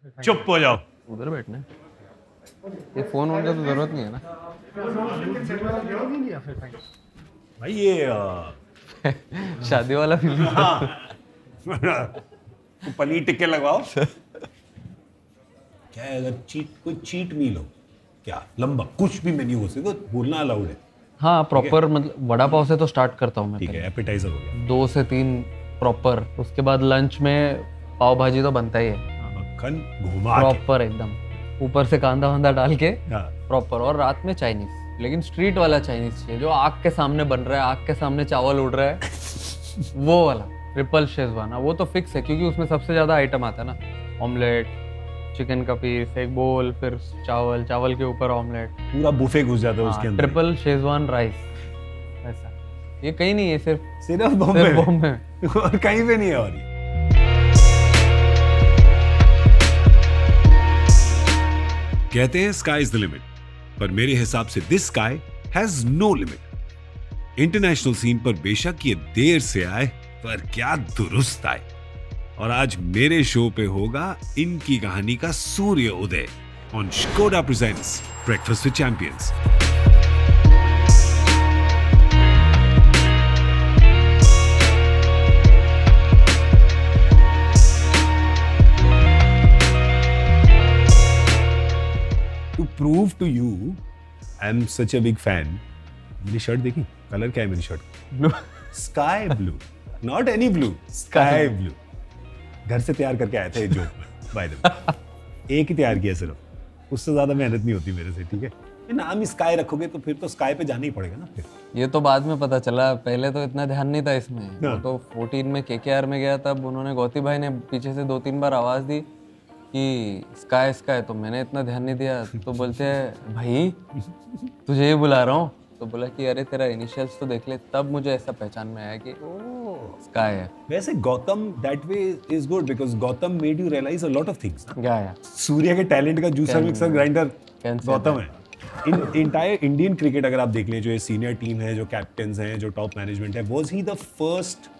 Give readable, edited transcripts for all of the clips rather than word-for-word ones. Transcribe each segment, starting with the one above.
चुप हो जाओ। उधर बैठना है। ये फोन वोन का तो जरूरत नहीं है ना। भाई ये शादी वाला फील। हाँ पनीर टिक्के लगवाओ। क्या है, अगर कोई चीट मील हो, क्या लंबा कुछ भी मेन्यू हो सके तो बोलना अलाउड है। हाँ प्रॉपर, मतलब वड़ा पाव से तो स्टार्ट करता हूँ मैं ठीक है, पहले। एपेटाइजर हो गया, 2 से 3 प्रॉपर, उसके बाद लंच में पाव भाजी तो बनता ही है मक्खन घुमा के। प्रॉपर एकदम, ऊपर से कांदा वांदा डाल के हाँ, प्रॉपर। और रात में चाइनीज, लेकिन स्ट्रीट वाला चाइनीज चाहिए जो आग के सामने बन रहा है, आग के सामने चावल उड़ रहा है वो वाला ट्रिपल शेजवान। वो तो फिक्स है क्योंकि उसमें सबसे ज्यादा आइटम आता है ना। ऑमलेट, चिकन का पीस, एक बोल, फिर चावल, चावल के ऊपर ऑमलेट। पूरा बुफे घुस जाता है उसके अंदर। ट्रिपल शेजवान राइस ऐसा। ये कहीं नहीं है, सिर्फ सिर्फ बॉम्बे में। बॉम्बे में। और कहीं पे नहीं है। और ये कहते हैं स्काई इज द लिमिट, पर मेरे हिसाब से this sky has no limit. International scene पर बेशक ये देर से आए, पर क्या दुरुस्त आए। और आज मेरे शो पे होगा इनकी कहानी का सूर्य उदय on Skoda presents breakfast with champions. To prove to you, I'm such a big fan. मेरी शर्ट देखी, कलर क्या है मेरी shirt? Blue. Sky blue, not any blue, sky blue. घर से तैयार करके आया था ये जोक, बाय द वे। एक ही तैयार किया सिर्फ, उससे ज्यादा मेहनत नहीं होती मेरे से, ठीक है। ये नाम ही स्काई रखोगे तो फिर तो स्काई पे जाना ही पड़ेगा ना फिर। ये तो बाद में पता चला, पहले तो इतना ध्यान नहीं था इसमें। हाँ। वो तो 14 में केकेआर में गया, तब उन्होंने गौती भाई ने पीछे से 2-3 बार आवाज दी कि स्काई स्काई, तो मैंने इतना ध्यान नहीं दिया। तो बोलते हैं भाई तुझे ही बुला रहा हूँ। तो बोला कि अरे तेरा इनिशियल्स तो देख ले, तब मुझे ऐसा पहचान में आया कि स्काई है। वैसे Gautam that way is good because Gautam made you realise a lot of things. क्या है? सूर्य के टैलेंट का juicer mixer grinder can say Gautam है। इन इंटायर इंडियन क्रिकेट अगर आप देख लें, जो ये सीनियर टीम है, जो कैप्टन्स हैं, जो टॉप मैनेजमेंट है, was he the first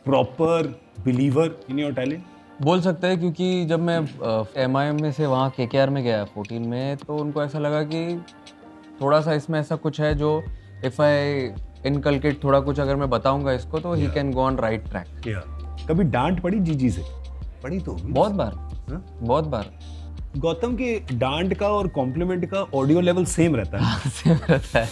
proper believer in your talent? बोल सकते हैं, क्योंकि जब मैं MIM में से वहाँ केकेआर में गया 14 में, तो उनको ऐसा लगा कि थोड़ा सा इसमें ऐसा कुछ है जो इफ आई इनकलकेट थोड़ा कुछ अगर मैं बताऊंगा इसको, तो he can go on right track. या कभी डांट पड़ी जीजी से? पड़ी तो होगी। बहुत बार। हाँ? बहुत बार। गौतम के डांट का और कॉम्प्लीमेंट का ऑडियो लेवल सेम रहता है। सेम रहता है।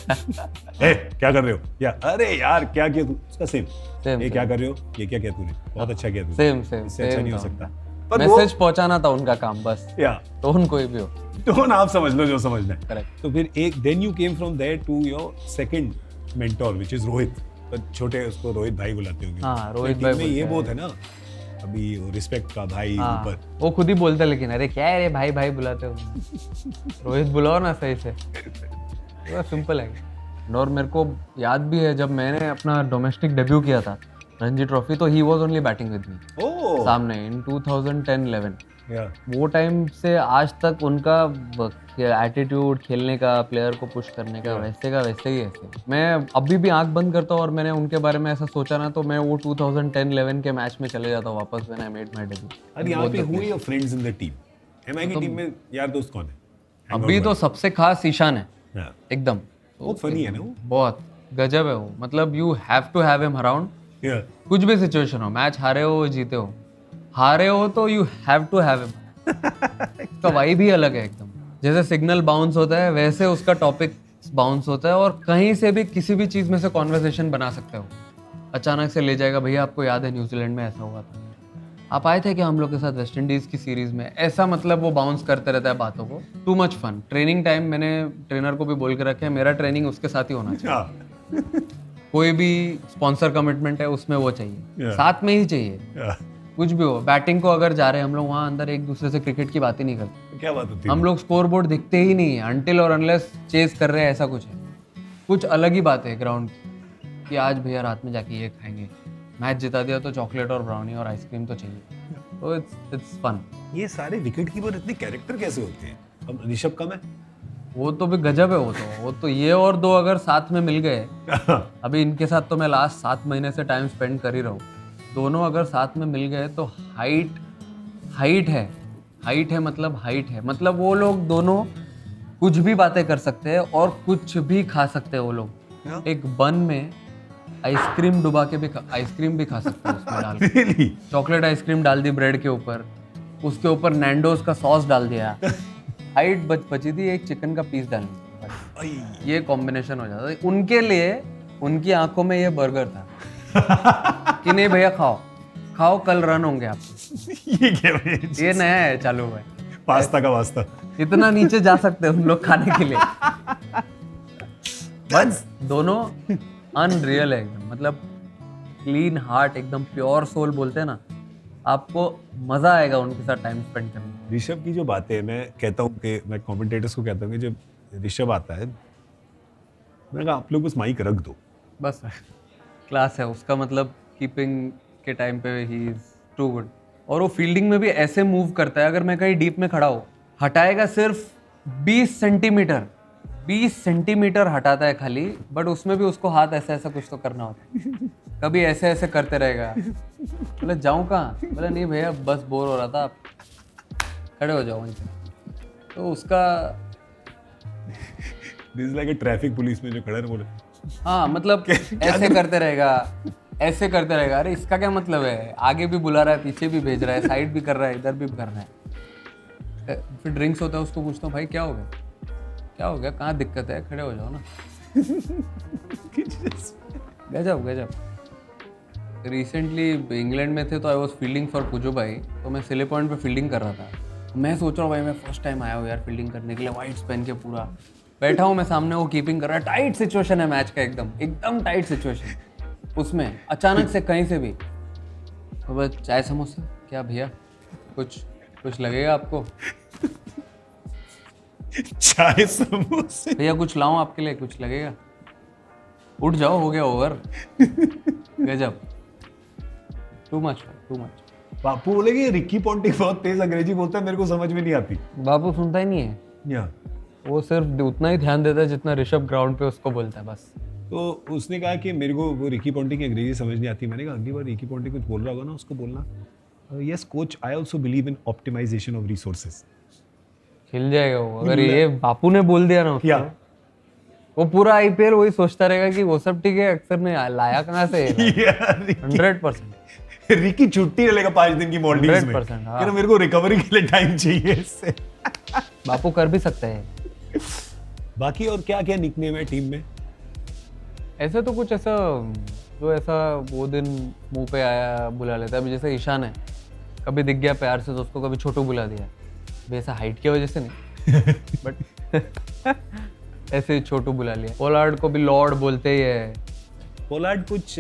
ए, क्या कर रहे हो? या अरे यार क्या किया तू? उसका सेम। सेम ये क्या कर रहे हो? ये क्या किया तूने? बहुत अच्छा किया तूने। सेम सेम इससे अच्छा नहीं हो सकता। पर मैसेज पहुंचाना था उनका काम बस। या टोन कोई भी हो। टोन आप समझ लो जो समझना है। करेक्ट। तो फिर एक then you came from there to your second mentor which is Rohit. तो छोटे उसको रोहित भाई बुलाते होंगे। हाँ, रोहित तो भाई टीम में ये बोलते बहुत है ना, अभी रिस्पेक्ट का भाई हाँ, ऊपर। वो खुद ही बोलते हैं, लेकिन अरे क्या है रे भाई भाई बुलाते हो। रोहित बुलाओ ना सही से। वो सिंपल है। और मेरे को याद भी है जब मैंने अपना डोमेस्टिक डेब्यू किया था रणजी ट्रॉफी, तो he was only batting with me oh सामने इन 2010-11। या वो टाइम से आज तक उनका एटीट्यूड, खेलने का, प्लेयर को पुश करने का वैसे ही ऐसे। मैं अभी भी आंख बंद करता हूँ और मैंने उनके बारे में ऐसा सोचा ना, तो मैं वो 2010-11 के मैच में चले जाता हूँ वापस, when I made my debut. और यहाँ पे हुए your friends in the team? MI की टीम में यार दोस्त कौन है? अभी तो सबसे खास ईशान है हाँ, एकदम। बहुत फनी है ना वो। बहुत गजब है वो, मतलब you have to have him around. या कुछ भी सिचुएशन हो, मैच हारे हो जीते हो, हारे हो तो you have to have him. उसका वाइब भी अलग है एकदम। जैसे सिग्नल बाउंस होता है, वैसे उसका टॉपिक बाउंस होता है, और कहीं से भी किसी भी चीज में से कॉन्वर्सेशन बना सकते हो। अचानक से ले जाएगा, भैया आपको याद है न्यूजीलैंड में ऐसा हुआ था, आप आए थे क्या हम लोग के साथ वेस्ट इंडीज की सीरीज में, ऐसा। मतलब वो बाउंस करते रहता है बातों को। Too much fun. Training time मैंने ट्रेनर को भी बोल के रखे है, मेरा ट्रेनिंग उसके साथ ही होना चाहिए। हाँ, कोई भी स्पॉन्सर कमिटमेंट है उसमें वो चाहिए, Yeah. साथ में ही चाहिए। या कुछ भी हो, बैटिंग को अगर जा रहे हैं हम लोग, वहाँ अंदर एक दूसरे से क्रिकेट की बात ही नहीं करते। क्या बात होती है? हम लोग स्कोर बोर्ड दिखते ही नहीं है अनटिल और अनलेस चेस कर रहे हैं, ऐसा कुछ है। कुछ अलग ही बात है ग्राउंड की कि आज भैया रात में जाके ये खाएंगे, मैच जिता दिया तो चॉकलेट और ब्राउनी और आइसक्रीम तो चाहिए। तो इट्स फन। ये सारे विकेट कीपर इतने कैरेक्टर कैसे होते हैं? अब ऋषभ कम है। वो तो भी गजब है। वो तो ये और दो अगर साथ में मिल गए, अभी इनके साथ तो मैं लास्ट 7 महीने से टाइम स्पेंड कर ही रहा हूँ, दोनों अगर साथ में मिल गए तो हाइट है, हाइट है मतलब हाइट है, मतलब वो लोग दोनों कुछ भी बातें कर सकते हैं और कुछ भी खा सकते हैं वो लोग। एक बन में आइसक्रीम डुबा के भी आइसक्रीम भी खा सकते हैं उसमें डाल के। Really? चॉकलेट आइसक्रीम डाल दी ब्रेड के ऊपर, उसके ऊपर नैंडोज का सॉस डाल दिया, हाइट बची थी, एक चिकन का पीस डाल दिया, ये कॉम्बिनेशन हो जाता है उनके लिए। उनकी आंखों में ये बर्गर था कि नहीं भैया खाओ खाओ, कल रन होंगे आप। ये क्या भाई? ये नया है चालू है, पास्ता का वास्ता। इतना नीचे जा सकते हैं उन लोग खाने के लिए। बस दोनों अनरियल है एकदम, मतलब क्लीन हार्ट, एकदम प्योर सोल बोलते हैं ना, आपको मजा आएगा उनके साथ टाइम स्पेंड करने में। ऋषभ की जो बातें हैं, मैं कहता हूँ कि मैं कमेंटेटर्स को कहता हूँ कि जब ऋषभ आता है, मैंने कहा आप लोग बस माइक रख दो, बस क्लास है उसका, मतलब कीपिंग के टाइम पे ही इज टू गुड। और वो फील्डिंग में भी ऐसे मूव करता है, अगर मैं कहीं डीप में खड़ा हो, हटाएगा सिर्फ 20 सेंटीमीटर, 20 सेंटीमीटर हटाता है खाली, बट उसमें भी उसको हाथ ऐसा ऐसा कुछ तो करना होता है, कभी ऐसे ऐसे करते रहेगा। बोले जाऊँ कहाँ, बोले नहीं भैया बस बोर हो रहा था, आप खड़े हो जाओ वहीं पे। तो उसका this is like a traffic police में जो खड़ा है बोले हाँ मतलब ऐसे करते रहेगा, ऐसे करते रहेगा। अरे इसका क्या मतलब है, आगे भी बुला रहा है, पीछे भी भेज रहा है, साइड भी कर रहा है, इधर भी कर रहा है। फिर ड्रिंक्स होता है, उसको पूछता हूँ भाई क्या हो गया, क्या हो गया, कहाँ दिक्कत है, खड़े हो जाओ ना। गजब गजब। रिसेंटली इंग्लैंड में थे तो आई वॉज फील्डिंग फॉर पुजो भाई, तो मैं सिले पॉइंट पे फील्डिंग कर रहा था। मैं सोच रहा हूँ भाई मैं फर्स्ट टाइम आया हूँ यार फील्डिंग करने के लिए, वाइट्स पहन के पूरा बैठा हूँ मैं सामने, वो कीपिंग कर रहा है, टाइट सिचुएशन है मैच का, एकदम एकदम टाइट सिचुएशन। उसमें अचानक से कहीं से भी तो बस चाय समोसा क्या भैया, कुछ कुछ लगेगा आपको, चाय समोसे भैया कुछ लाऊं आपके लिए, कुछ लगेगा, उठ जाओ हो गया ओवर। गजब, टू मच टू मच। बापू बोले कि रिकी पॉन्टिंग बहुत तेज अंग्रेजी बोलता है, मेरे को समझ में नहीं आती। बाबू सुनता ही नहीं है, या वो सिर्फ उतना ही ध्यान देता है जितना ऋषभ ग्राउंड पे उसको बोलता है बस। तो उसने कहा कि मेरे को वो रिकी पॉन्टिंग की अंग्रेजी समझ नहीं आती। मैंने कहा अगली बार रिकी पॉन्टिंग कुछ बोल रहा होगा ना उसको बोलना, yes coach I also believe in optimization of resources. खिल जाएगा वो, अगर ये बापू ने बोल दिया ना उसको, या वो पूरा आईपीएल वही सोचता रहेगा कि वो सब ठीक है, अक्सर ने लाया कहाँ से। 100% रिकी छुट्टी लेगा 5 दिन की मालदीव्स में, 100%, हाँ। फिर मेरे को रिकवरी के लिए टाइम चाहिए इससे। बापू कर भी सकता है। बाकी और क्या क्या निकनेम है टीम में? ऐसे तो कुछ ऐसा जो ऐसा वो दिन मुंह पे आया बुला लेता है। अभी जैसे ईशान है, कभी दिख गया प्यार से तो उसको कभी छोटू बुला दिया, अभी ऐसा हाइट की वजह से नहीं बट ऐसे ही छोटू बुला लिया। पोलार्ड को भी लॉर्ड बोलते ही है। पोलार्ड कुछ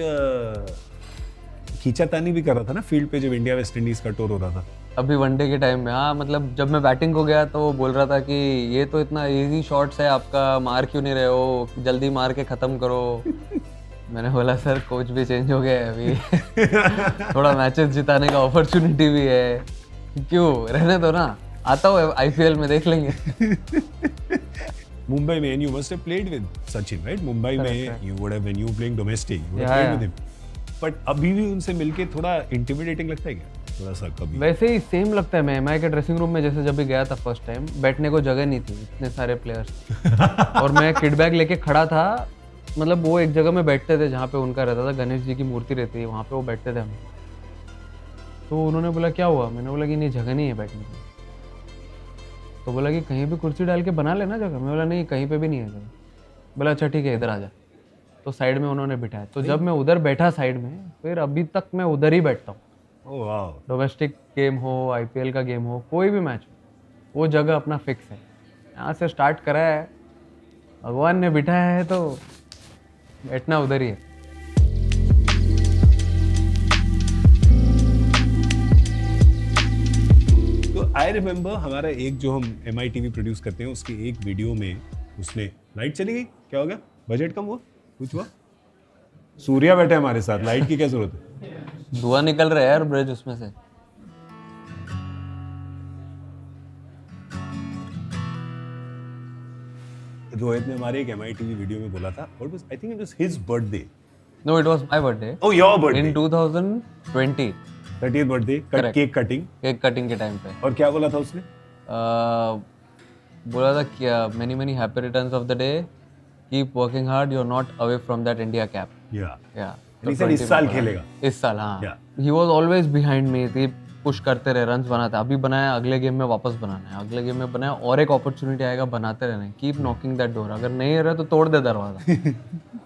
खींचातानी भी कर रहा था ना फील्ड पे जब इंडिया वेस्ट इंडीज का टूर हो रहा था अभी वनडे के टाइम में। हाँ मतलब जब मैं बैटिंग को गया तो वो बोल रहा था कि ये तो इतना इजी शॉट्स है आपका, मार क्यों नहीं रहे हो, जल्दी मार के ख़त्म करो। मैंने बोला सर कोच भी चेंज हो गया है अभी थोड़ा मैचेस जिताने का अपॉर्चुनिटी भी है, क्यों रहने दो ना, आता हूँ आईपीएल में देख लेंगे। मुंबई में you must have played with Sachin, right? Mumbai में you would have, when you were playing domestic, you would have played with him. But अभी भी उनसे मिलके थोड़ा intimidating लगता है क्या? थोड़ा सा कभी? वैसे ही सेम लगता है। मैं एमआई के ड्रेसिंग रूम में जैसे जब भी गया था फर्स्ट टाइम, बैठने को जगह नहीं थी, इतने सारे प्लेयर्स और मैं किट बैग लेके खड़ा था। मतलब वो एक जगह में बैठते थे जहाँ पे उनका रहता था, गणेश जी की मूर्ति रहती है वहाँ पे, वो बैठते थे हम। तो उन्होंने बोला क्या हुआ, मैंने बोला कि नहीं जगह नहीं है बैठने की। तो बोला कि कहीं भी कुर्सी डाल के बना लेना जगह। मैं बोला नहीं कहीं पे भी नहीं है जगह। बोला अच्छा ठीक है इधर आ जा। तो साइड में उन्होंने बिठाया, तो जब मैं उधर बैठा साइड में, फिर अभी तक मैं उधर ही बैठता हूँ। Oh wow. डोमेस्टिक गेम हो, आईपीएल का गेम हो, कोई भी मैच हो, वो जगह अपना फिक्स है। यहाँ से स्टार्ट करा है, भगवान ने बिठाया है तो बैठना उधर ही है। तो आई रिमेम्बर हमारा एक जो हम MITV प्रोड्यूस करते हैं उसके एक वीडियो में उसने लाइट चली गई, क्या हो गया, बजट कम हुआ, कुछ हुआ, सूर्या बैठे हमारे साथ, लाइट की क्या जरूरत है? धुआं निकल रहा है यार ब्रिज उसमें से। रोहित ने हमारे एक MITV वीडियो में बोला था, और I think it was his birthday. No, it was my birthday Oh, your birthday. in 2020. 30th birthday Correct. Cake cutting, cake cutting के टाइम पे और क्या बोला था उसने? बोला था क्या, many many happy returns of the day, keep working hard, you are not away from that India cap. या या he said इस साल खेलेगा। इस साल, हाँ। Yeah. He was always behind me, कि पुश करते रहे, रन्स बनाते, अभी बनाया, अगले गेम में वापस बनाना है, अगले गेम में बनाया, और एक अपॉर्चुनिटी आएगा, बनाते रहना है, कीप नॉकिंग दैट डोर, अगर नहीं रहा तो तोड़ दे दरवाजा।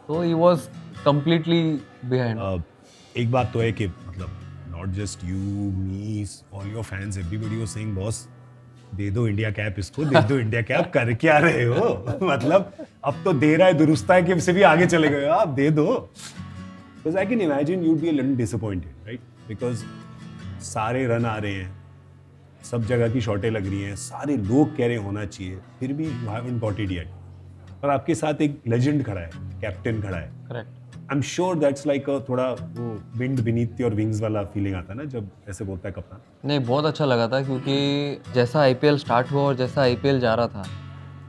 तो ही वॉज कंप्लीटली बिहाइंड। एक बात तो है कि मतलब not just you, me, all your fans, everybody was saying boss दे दो इंडिया कैप इसको, दे दो इंडिया कैप, कर क्या रहे हो? मतलब अब तो दे रहा है, दुरुस्ता है कि उससे भी आगे चले गए, आप दे दो। Because I can imagine you'd be a little disappointed, right? Because सारे रन आ रहे हैं, सब जगह की शॉटें लग रही हैं, सारे लोग कह रहे होना चाहिए, फिर भी you haven't got it yet. और आपके साथ एक लेजेंड खड़ा है, कैप्टन खड़ा है। Correct. I'm sure that's like a थोड़ा वो wind beneath your wings वाला फीलिंग आता है ना जब ऐसे बोलता है कप्तान। नहीं, बहुत अच्छा लगा था, क्योंकि जैसा आईपीएल स्टार्ट हुआ और जैसा आईपीएल जा रहा था,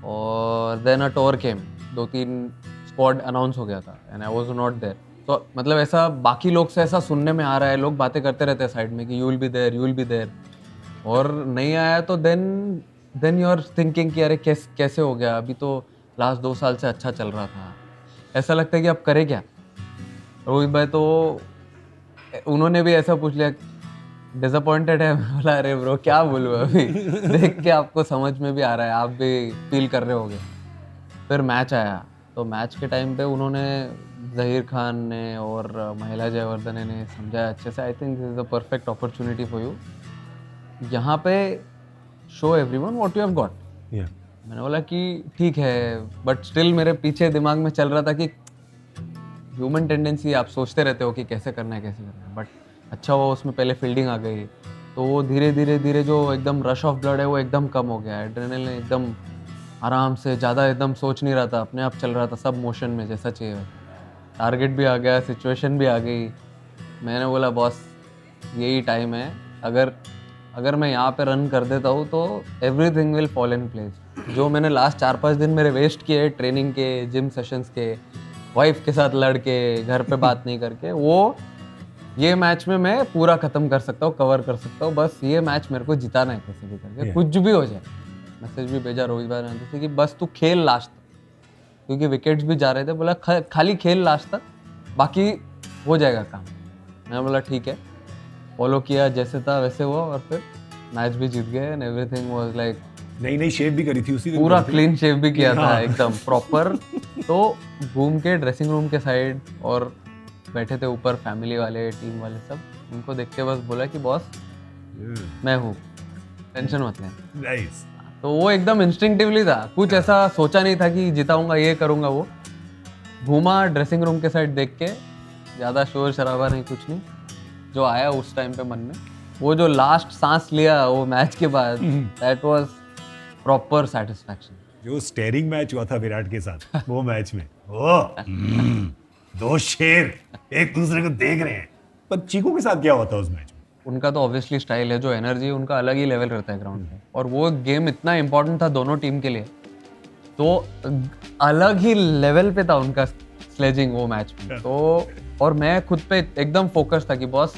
और then a tour came, 2-3 squad announce हो गया था, and I was not there. तो मतलब ऐसा बाकी लोग से ऐसा सुनने में आ रहा है, लोग बातें करते रहते हैं साइड में कि you will be there, you will be there, और नहीं आया तो देन यू आर थिंकिंग कि अरे कैसे हो गया, अभी तो लास्ट 2 साल से अच्छा चल रहा था। ऐसा लगता है कि अब करे क्या। रोहित भाई तो उन्होंने भी ऐसा पूछ लिया, डिसअपॉइंटेड है? मैं बोला अरे ब्रो क्या बोलूँ अभी, देख के आपको समझ में भी आ रहा है, आप भी फील कर रहे होगे। फिर मैच आया, तो मैच के टाइम पे उन्होंने, जहीर खान ने और महिला जयवर्धने ने समझाया अच्छे से। I think this is a perfect opportunity for you, यहाँ पे show everyone what you have got. Yeah. मैंने बोला कि ठीक है, बट स्टिल मेरे पीछे दिमाग में चल रहा था कि ह्यूमन टेंडेंसी, आप सोचते रहते हो कि कैसे करना है कैसे करना है, बट अच्छा हुआ उसमें पहले फील्डिंग आ गई, तो वो धीरे धीरे धीरे जो एकदम रश ऑफ ब्लड है वो एकदम कम हो गया, एड्रेनलिन एकदम आराम से, ज़्यादा एकदम सोच नहीं रहा था, अपने आप चल रहा था, सब मोशन में जैसा चाहिए। टारगेट भी आ गया, सिचुएशन भी आ गई। मैंने बोला बॉस यही टाइम है, अगर मैं यहाँ पे रन कर देता हूँ तो everything will fall in place. जो मैंने लास्ट 4-5 दिन मेरे वेस्ट किए ट्रेनिंग के, जिम सेशंस के, वाइफ के साथ लड़ के, घर पे बात नहीं करके, वो ये मैच में मैं पूरा खत्म कर सकता हूँ, कवर कर सकता हूँ। बस ये मैच मेरे को जिताना है कैसे भी करके, कुछ भी हो जाए। मैसेज भी भेजा रोहित भाई ने जैसे कि बस तू खेल लास्ट तक, क्योंकि विकेट्स भी जा रहे थे। बोला खाली खेल लास्ट तक, बाकी हो जाएगा काम। मैं बोला ठीक है, फॉलो किया, जैसे था वैसे हुआ, और फिर मैच भी जीत गए एंड एवरीथिंग वाज लाइक, नई शेव भी करी थी उसी दिन, पूरा क्लीन शेव भी किया था हाँ। एकदम प्रॉपर। तो घूम के ड्रेसिंग रूम के साइड, और बैठे थे ऊपर फैमिली वाले, टीम वाले सब, उनको देख के बस बोला कि बॉस मैं हूँ, टेंशन मत लें। नाइस। तो वो एकदम इंस्टिंक्टिवली था, कुछ ऐसा सोचा नहीं था कि जिताऊंगा, ये करूंगा वो। घूमा ड्रेसिंग रूम के साइड देख के, ज़्यादा शोर शराबा नहीं, कुछ नहीं। जो आया उस टाइम पे मन में, वो जो लास्ट सांस लिया वो मैच के बाद, दैट वाज प्रॉपर सेटिस्फैक्शन। जो स्टेरिंग मैच हुआ था विराट के साथ वो मैच में, दो शेर एक दूसरे को देख रहे हैं। पर चीकू के साथ क्या हुआ था उस मैच में? उनका तो ऑब्वियसली स्टाइल है, जो एनर्जी उनका अलग ही लेवल रहता है ग्राउंड पे, और वो गेम इतना इंपॉर्टेंट था दोनों टीम के लिए, तो अलग ही लेवल पे था उनका स्लेजिंग वो मैच में। तो और मैं खुद पे एकदम फोकस था कि बॉस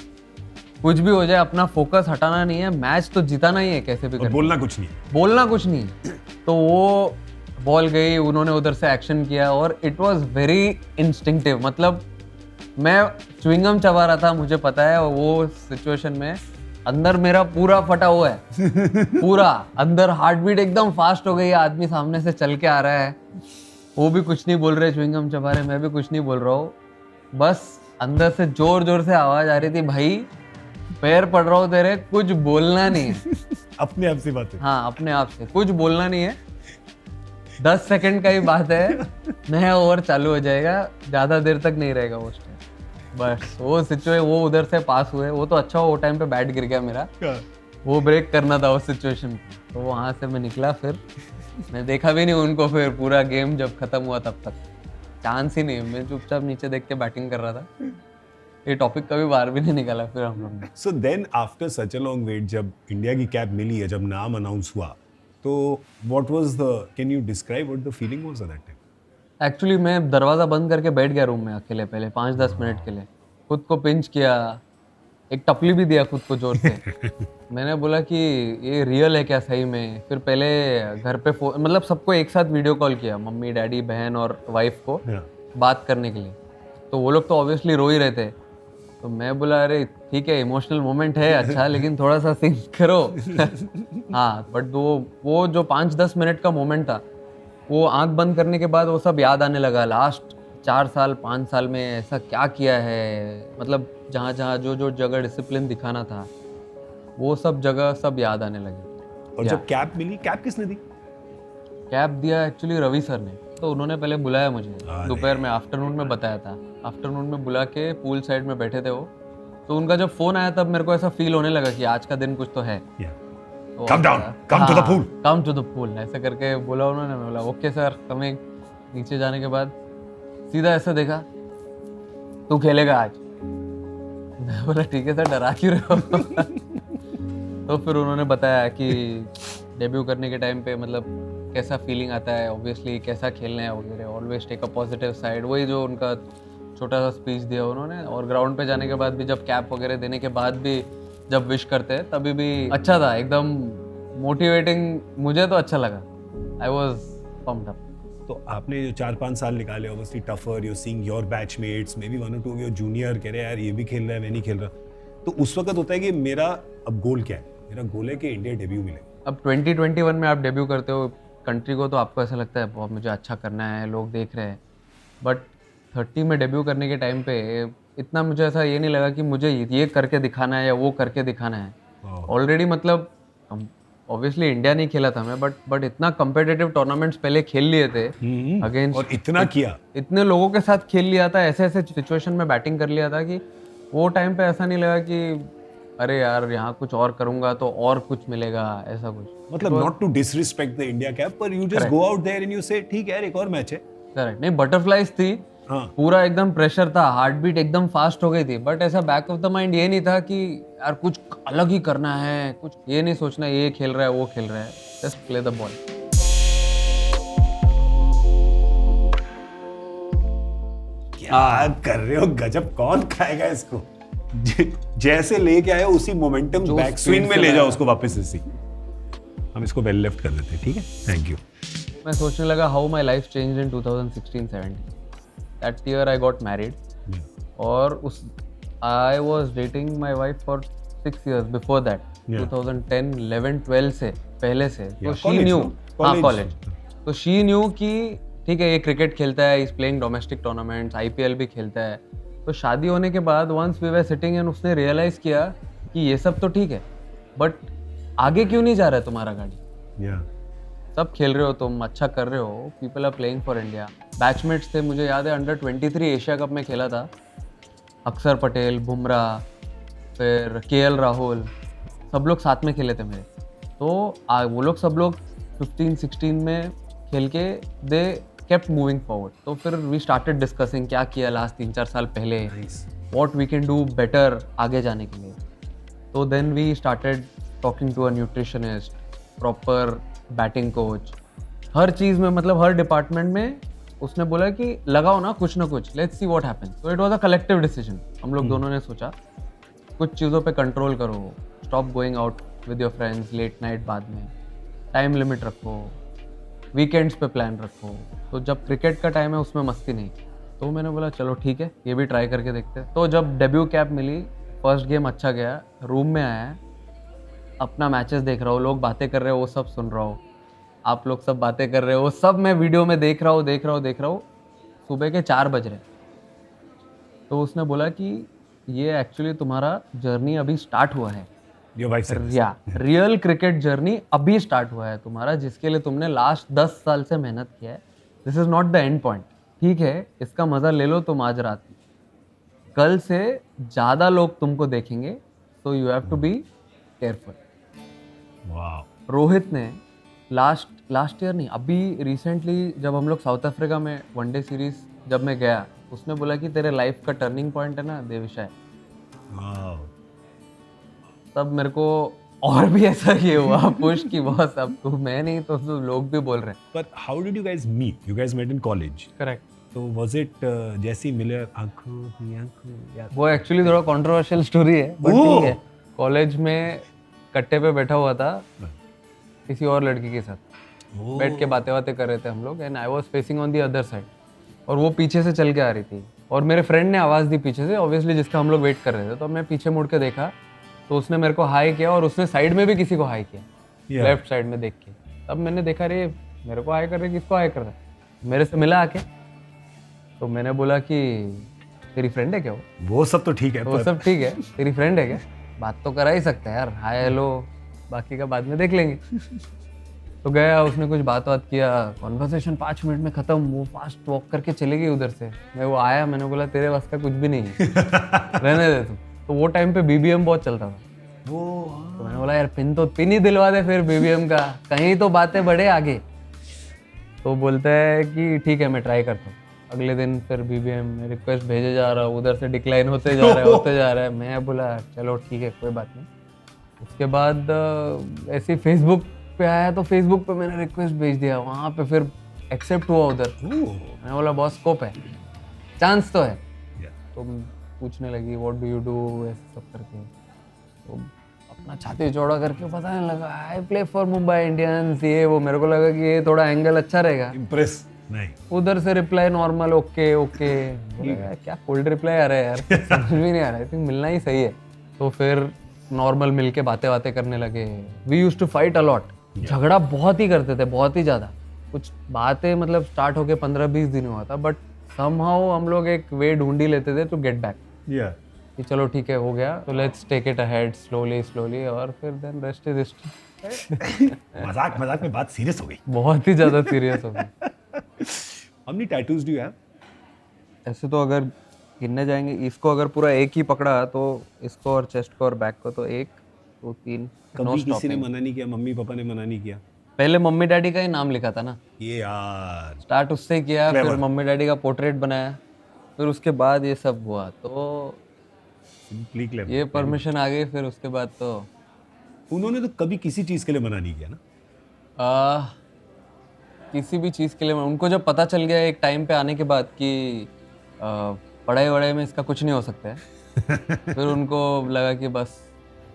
कुछ भी हो जाए, अपना फोकस हटाना नहीं है, मैच तो जिताना ही है कैसे भी और करके, बोलना कुछ नहीं। बोलना कुछ नहीं। तो वो बॉल गई, उन्होंने उधर से एक्शन किया, और इट वाज वेरी इंस्टिंक्टिव। मतलब मैं च्युइंगम चबा रहा था, मुझे पता है, और वो सिचुएशन में अंदर मेरा पूरा फटा हुआ है पूरा अंदर, हार्ट बीट एकदम फास्ट हो गई है, आदमी सामने से चल के आ रहा है, वो भी कुछ नहीं बोल रहे, च्युइंगम चबा रहे, मैं भी कुछ नहीं बोल रहा हूँ, बस अंदर से जोर जोर से आवाज आ रही थी, भाई पैर पड़ रहा हो तेरे, कुछ बोलना नहीं है। अपने आप से बात है। हाँ, अपने आप से कुछ बोलना नहीं है, 10 सेकंड का ही बात है, नया ओवर चालू हो जाएगा, ज्यादा देर तक नहीं रहेगा वो स्टेज। बस वो सिचुएशन, वो उधर से पास हुए, वो तो अच्छा, वो टाइम पे बैट गिर गया मेरा, वो ब्रेक करना था उस सिचुएशन। तो वहां से मैं निकला, फिर मैं देखा भी नहीं उनको, फिर पूरा गेम जब खत्म हुआ तब तक चांस ही नहीं, मैं चुपचाप नीचे देख के बैटिंग कर रहा था। ये टॉपिक कभी बाहर भी नहीं निकाला फिर हम लोग ने। So then after such a long wait, जब इंडिया की कैप मिली है, जब नाम अनाउंस हुआ, तो what was the, can you describe what the feeling was at that time? Actually मैं दरवाज़ा बंद करके बैठ गया रूम में अकेले, पहले 5-10 मिनट के लिए, खुद को पिंच किया, एक टपली भी दिया खुद को जोर से। मैंने बोला कि ये रियल है क्या सही में। फिर पहले घर पे फोन, मतलब सबको एक साथ वीडियो कॉल किया, मम्मी डैडी बहन और वाइफ को बात करने के लिए। तो वो लोग तो ऑब्वियसली रो ही रहे थे। तो मैं बोला अरे ठीक है इमोशनल मोमेंट है अच्छा, लेकिन थोड़ा सा सिंक करो। हाँ बट वो जो 5-10 मिनट का मोमेंट था, वो आंख बंद करने के बाद वो सब याद आने लगा। लास्ट 4 साल 5 साल में ऐसा क्या किया है, मतलब जहाँ जहाँ जो जगह डिसिप्लिन दिखाना था वो सब जगह सब याद आने लगे। और जब कैप मिली, कैप किसने दी? कैप दिया एक्चुअली रवि सर ने। तो उन्होंने पहले बुलाया मुझे दोपहर में, आफ्टरनून में बताया था। आफ्टरनून में बुला के पूल साइड में बैठे थे वो। तो उनका जब फोन आया तब मेरे को ऐसा फील होने लगा कि आज का दिन कुछ तो है। Come down, come to the pool. Come to the pool ऐसे करके बोला उन्होंने। मैं बोला ओके सर कमिंग। नीचे जाने के बाद सीधा ऐसा देखा, तू खेलेगा आज। मैं बोला ठीक है सर, डरा क्यों रहे हो? तो फिर उन्होंने बताया कि डेब्यू करने के टाइम पे मतलब कैसा फीलिंग आता है, ऑब्वियसली कैसा खेलना है वगैरह, always take a positive side. वही जो उनका छोटा सा स्पीच दिया उन्होंने। और ग्राउंड पे जाने के बाद भी जब कैप वगैरह देने के बाद भी जब विश करते हैं तभी भी अच्छा था, एकदम मोटिवेटिंग। मुझे तो अच्छा लगा, आई वॉज पम्प्ड अप। तो आपने जो 4-5 साल निकाले, obviously tougher, you seeing your batchmates, may be 1 or 2 your junior कह रहे यार ये भी खेल रहा है मैं नहीं खेल रहा। तो उस वक्त होता है कि मेरा अब गोल क्या है? मेरा गोल है कि इंडिया डेब्यू मिले। अब 2021 में आप डेब्यू करते हो कंट्री को, तो आपको ऐसा लगता है बहुत मुझे अच्छा करना है, लोग देख रहे हैं। बट 30 में डेब्यू करने के टाइम पे इतना मुझे ऐसा ये नहीं लगा कि मुझे ये करके दिखाना है या वो करके दिखाना है। ऑलरेडी मतलब ऑब्वियसली इंडिया नहीं खेला था मैं, बट इतना कम्पिटिटिव टूर्नामेंट्स पहले खेल लिए थे अगेंस्ट, और इतना किया, इतने लोगों के साथ खेल लिया था, ऐसे ऐसे सिचुएशन में बैटिंग कर लिया था कि वो टाइम पे ऐसा नहीं लगा कि अरे यार यहाँ कुछ और करूंगा तो और कुछ मिलेगा, ऐसा कुछ। मतलब not to disrespect the India cap, पर you just go out there and you say ठीक है यार एक और मैच है। करेक्ट। नहीं बटरफ्लाइज थी, पूरा एकदम प्रेशर था, हार्ट बीट एकदम फास्ट हो गई थी। बट ऐसा बैक ऑफ द माइंड ये नहीं था कि यार कुछ अलग ही करना है, कुछ ये नहीं सोचना ये खेल रहा है वो खेल रहा है, जस्ट प्ले द बॉल। क्या कर रहे हो, गजब, कौन खाएगा इसको? जैसे लेके आए उसी मोमेंटम बैक स्विंग में ले जाओ उसको वापस इसी। हम इसको वेल लेफ्ट कर देते हैं, ठीक है, थैंक यू। मैं सोचने लगा how my life change in 2016-17। That year I got married और उस I was dating my wife for 6 years before that. 2010, 11, 12 से पहले से। तो शी न्यू, हाँ कॉलेज, तो शी न्यू कि ठीक है ये क्रिकेट खेलता है, is playing domestic tournaments, IPL भी खेलता है। तो शादी होने के बाद once we were sitting and उसने रियलाइज किया कि ये सब तो ठीक है बट आगे क्यों नहीं जा रहा है तुम्हारा गाड़ी। सब खेल रहे हो तुम, अच्छा कर रहे हो, people are playing for India. Batchmates थे, मुझे याद है अंडर 23 एशिया कप में खेला था, अक्षर पटेल, बुमराह, फिर KL राहुल, सब लोग साथ में खेले थे मेरे। तो वो लोग सब लोग 15-16 में खेल के दे kept moving forward। तो फिर we started discussing क्या किया लास्ट 3-4 साल पहले, what we can do better आगे जाने के लिए। तो then we started talking to a nutritionist, proper batting coach, हर चीज़ में, मतलब हर डिपार्टमेंट में उसने बोला कि लगाओ ना कुछ let's see what happens। तो it was a collective decision। हम लोग दोनों ने सोचा कुछ चीज़ों पे कंट्रोल करो, stop going out with your friends late night, बाद में टाइम लिमिट रखो, वीकेंड्स पे प्लान रखो। तो जब क्रिकेट का टाइम है उसमें मस्ती नहीं। तो मैंने बोला चलो ठीक है ये भी ट्राई करके देखते हैं। तो जब डेब्यू कैप मिली, फर्स्ट गेम अच्छा गया, रूम में आया, अपना मैचेस देख रहा हूँ, लोग बातें कर रहे हो वो सब सुन रहा हूँ, आप लोग सब बातें कर रहे हो वो सब मैं वीडियो में देख रहा हूँ। सुबह के 4 बज रहे। तो उसने बोला कि ये एक्चुअली तुम्हारा जर्नी अभी स्टार्ट हुआ है, रियल क्रिकेट जर्नी अभी स्टार्ट हुआ है तुम्हारा, जिसके लिए तुमने लास्ट 10 साल से मेहनत किया है। This is not the end point, ठीक है, इसका मजा ले लो तुम आज रात, कल से ज्यादा लोग तुमको देखेंगे, so you have to be careful. Rohit ने लास्ट ईयर नहीं, अभी रिसेंटली जब हम लोग साउथ अफ्रीका में वनडे सीरीज जब मैं गया, उसने बोला कि तेरे लाइफ का टर्निंग पॉइंट है ना देविशा। तब मेरे को और भी ऐसा ये हुआ पुश कि बस अब तो मैं नहीं तो लोग भी बोल रहे हैं। But how did you guys meet? You guys met in college. Correct. तो वाज इट जैसी मिलर आंखों की आंखों या वो एक्चुअली थोड़ा कंट्रोवर्शियल स्टोरी है बट ओह! ठीक है। कॉलेज में कट्टे पे बैठा हुआ था किसी और लड़की के साथ, बैठ के बातें बातें कर रहे थे हम लोग and I was facing on the other side और वो पीछे से चल के आ रही थी और मेरे फ्रेंड ने आवाज़ दी पीछे से, ऑब्वियसली जिसका हम लोग वेट कर रहे थे। तो मैं पीछे मुड़ के देखा तो उसने मेरे को हाई किया और उसने साइड में भी किसी को हाई किया, Yeah. लेफ्ट साइड में देख के। तब मैंने देखा रे मेरे को हाई कर रहे, किसको हाई कर रहा है, मेरे से मिला आके। तो मैंने बोला कि तेरी फ्रेंड है क्या वो सब तो ठीक है तो वो पर सब ठीक है, तेरी फ्रेंड है क्या, बात तो करा ही सकता है यार, हाय हेलो बाकी का बाद में देख लेंगे। तो गया, उसने कुछ बात किया, कॉन्वर्सेशन 5 मिनट में खत्म। वो फास्ट वॉक करके चली गई उधर से। मैं वो आया, मैंने बोला तेरे बस का कुछ भी नहीं है, रहने दे तू। तो वो टाइम पे बीबीएम बहुत चलता था। तो मैंने बोला यार पिन ही दिलवा दे फिर बीबीएम का, कहीं तो बातें बढ़े आगे। तो बोलता है कि ठीक है मैं ट्राई करता हूँ। अगले दिन फिर बीबीएम में रिक्वेस्ट भेजे जा रहा हूँ, उधर से डिक्लाइन होते जा रहा है। मैं बोला चलो ठीक है कोई बात नहीं। उसके बाद ऐसे फेसबुक पे आया तो फेसबुक पे मैंने रिक्वेस्ट भेज दिया, वहाँ पे फिर एक्सेप्ट हुआ उधर। मैंने बोला बॉस स्कोप है, चांस तो है। तो पूछने लगी व्हाट डू यू डू, ऐसे सब करके। तो अपना छाती चौड़ा करके बताने लगा I play for Mumbai Indians, ये वो। मेरे को लगा कि ये थोड़ा एंगल अच्छा रहेगा, इम्प्रेस नहीं। उधर से रिप्लाई नॉर्मल ओके ओके। क्या कोल्ड रिप्लाई आ रहा है यार, समझ भी नहीं आ रहा है, मिलना ही सही है। तो फिर नॉर्मल मिलके बातें करने लगे। We used to fight a lot, झगड़ा बहुत ही करते थे, बहुत ही ज़्यादा। कुछ बातें मतलब स्टार्ट होके 15-20 दिन हुआ था, बट समहाउ हम लोग एक वे ढूंढ ही लेते थे टू गेट बैक कि चलो ठीक है हो गया, तो let's take it ahead slowly और फिर देन रेस्ट इज हिस्ट्री। मजाक में बात सीरियस हो गई। बहुत ही ज़्यादा सीरियस हो गई। How many tattoos do you have? ऐसे तो अगर गिनने जाएंगे, इसको अगर पूरा एक ही पकड़ा तो इसको और चेस्ट को और बैक को तो 1 2 3 कभी किसी ने मना नहीं किया, मम्मी पापा ने मना नहीं किया? पहले मम्मी डैडी का ही नाम लिखा था ना, ये यार स्टार्ट उससे किया, फिर मम्मी डैडी का पोर्ट्रेट बनाया, फिर उसके बाद ये सब हुआ। तो सिंपली क्लेवर। ये परमिशन आ गई, फिर उसके बाद तो उन्होंने तो कभी किसी चीज के लिए मना नहीं किया ना? किसी भी चीज़ के लिए उनको जब पता चल गया एक टाइम पे आने के बाद कि पढ़ाई वढ़ाई में इसका कुछ नहीं हो सकता है, फिर उनको लगा कि बस।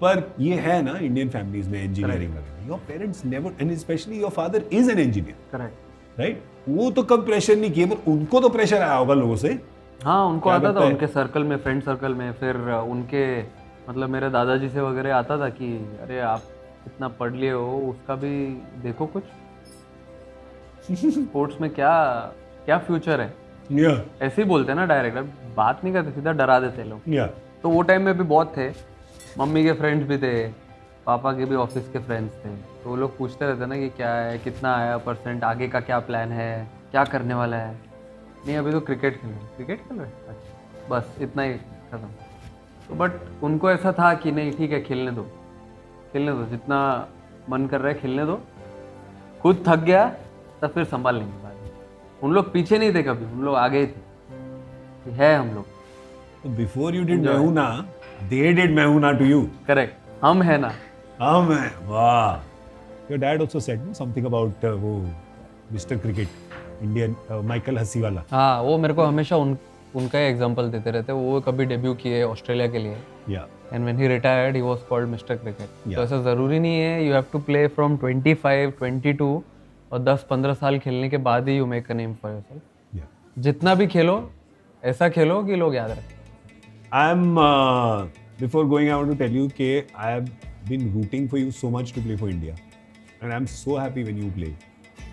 पर ये है ना इंडियन फैमिलीज में इंजीनियरिंग वगैरह, your parents never, and specially your father is an engineer, correct right? वो तो कब प्रेशर नहीं किए, पर उनको तो प्रेशर आया होगा लोगों से। हाँ उनको आता था, उनके सर्कल में, फ्रेंड सर्कल में। फिर उनके मतलब मेरे दादाजी से वगैरह आता था कि अरे आप इतना पढ़ लिए हो, उसका भी देखो कुछ स्पोर्ट्स में क्या फ्यूचर है। ऐसे ही बोलते हैं ना डायरेक्ट, बात नहीं करते, सीधा डरा देते लोग। तो वो टाइम में भी बहुत थे, मम्मी के फ्रेंड्स भी थे, पापा के भी ऑफिस के फ्रेंड्स थे। तो वो लोग पूछते रहते ना कि क्या है, कितना आया परसेंट, आगे का क्या प्लान है, क्या करने वाला है। नहीं अभी तो क्रिकेट खेल रहे, अच्छा बस इतना ही खत्म। तो बट उनको ऐसा था कि नहीं ठीक है खेलने दो, जितना मन कर रहा है खेलने दो, खुद थक गया तब फिर संभाल लेंगे बाद में। उन लोग पीछे नहीं थे कभी, उन लोग आगे ही थे, है हम लोग। तो बिफोर यू डिड मैं हूं ना, दे डिड मैं हूं ना टू यू। करेक्ट, हम है ना, हम है। वाह। Your dad also said something about वो mister cricket, Indian Michael Hussey वाला। हाँ वो मेरे को हमेशा उनका ही एग्जांपल देते रहते। वो कभी डेब्यू किए ऑस्ट्रेलिया के लिए, and when he retired he was called mister cricket. तो ऐसा ज़रूरी नहीं है, you have to play from 25 22 और 10-15 साल खेलने के बाद ही you make a name for yourself. जितना भी खेलो ऐसा खेलो कि लोग याद रखें। I am before going I want to tell you कि I have been rooting for you so much to play for India, and I am so happy when you play.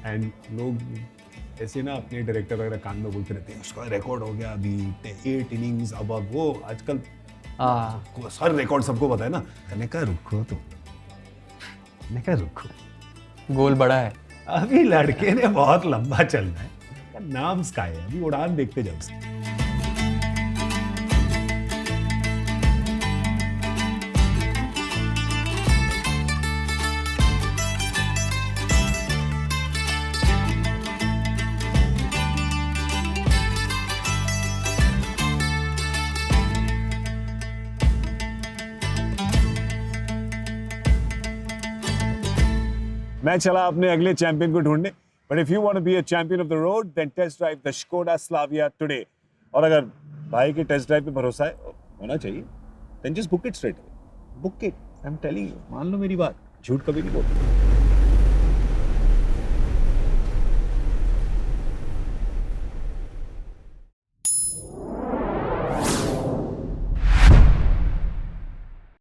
And लोग ऐसे ना अपने डायरेक्टर वगैरह कान में बोलते रहते हैं उसका रिकॉर्ड हो गया अभी 8 इनिंग्स अब वो आजकल हर रिकॉर्ड सबको पता है ना। मैंने कहा रुको, गोल बड़ा है, अभी लड़के ने बहुत लंबा चलना है, नाम स्काई है, अभी उड़ान देखते जाओ उसकी। मैं चला अपने अगले चैंपियन को ढूंढने। But if you want to be a champion of the road, then test drive the Skoda Slavia today. और अगर भाई के टेस्ट ड्राइव पे भरोसा है होना चाहिए, then just book it straight away. Book it. I'm telling you. मान लो मेरी बात, झूठ कभी नहीं बोलते.